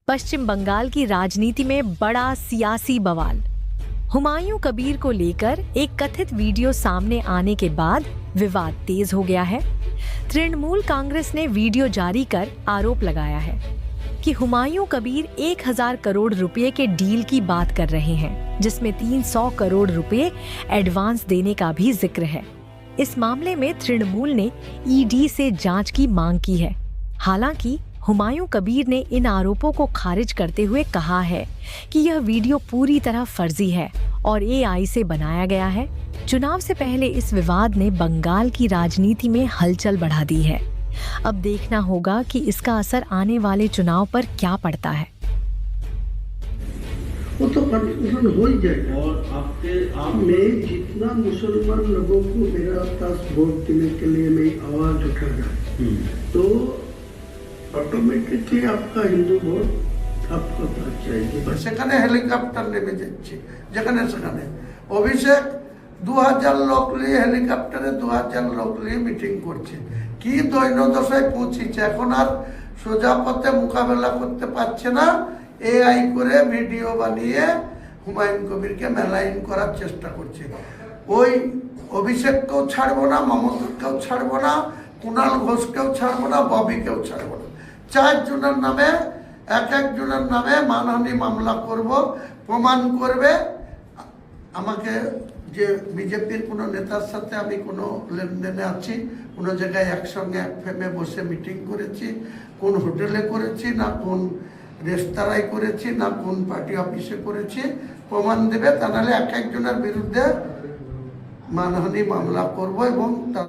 पश्चिम बंगाल की राजनीति में बड़ा सियासी बवाल। हुमायूं कबीर को लेकर एक कथित वीडियो सामने आने के बाद विवाद तेज हो गया है। तृणमूल कांग्रेस ने वीडियो जारी कर आरोप लगाया है कि हुमायूं कबीर 1000 करोड़ रुपए के डील की बात कर रहे हैं, जिसमें 300 करोड़ रुपए एडवांस देने का भी जिक्र है। इस मामले में तृणमूल ने ईडी से जांच की मांग की है। हालांकि हुमायूं कबीर ने इन आरोपों को खारिज करते हुए कहा है कि यह वीडियो पूरी तरह फर्जी है और एआई से बनाया गया है। चुनाव से पहले इस विवाद ने बंगाल की राजनीति में हलचल बढ़ा दी है। अब देखना होगा कि इसका असर आने वाले चुनाव पर क्या पड़ता है। वो तो कंफ्यूजन हो ही जाएगा। और आप में जितना मुसलमान लोगों को मेरा पास वोट देने के लिए मैं आवाज उठाना तो অটোমেটিকলি आपका हिंदू ভোট आपका पास जाएगी। সেখানে হেলিকপ্টার নেমে যাচ্ছে, যেখানে সেখানে অভিষেক 2000 লোক নিয়ে হেলিকপ্টারে 2000 লোক নিয়ে মিটিং করছে। কি দৈন্যদশায় পৌঁছেছে, এখন আর সোজা পথে মোকাবেলা করতে পারছে না। এআই করে ভিডিও বানিয়ে হুমায়ুন কবিরকে মেলাইন করার চেষ্টা করছে। ওই অভিষেককেও ছাড়বো না, মমতাকেও ছাড়বো না, কুণাল ঘোষকেও ছাড়বো না, ববিকেও ছাড়বো না। 4 জনের নামে এক জনের নামে মানহানি মামলা করব। প্রমাণ করবে আমাকে যে বিজেপির কোনো নেতার সাথে আমি কোনো লেনদেনে আছি, কোনো জায়গায় একসঙ্গে এক ফেমে বসে মিটিং করেছি, কোন হোটেলে করেছি, না কোন রেস্তোরাঁয় করেছি, না কোন পার্টি অফিসে করেছি, প্রমাণ দেবে। তা নাহলে এক জনের বিরুদ্ধে মানহানি মামলা করব এবং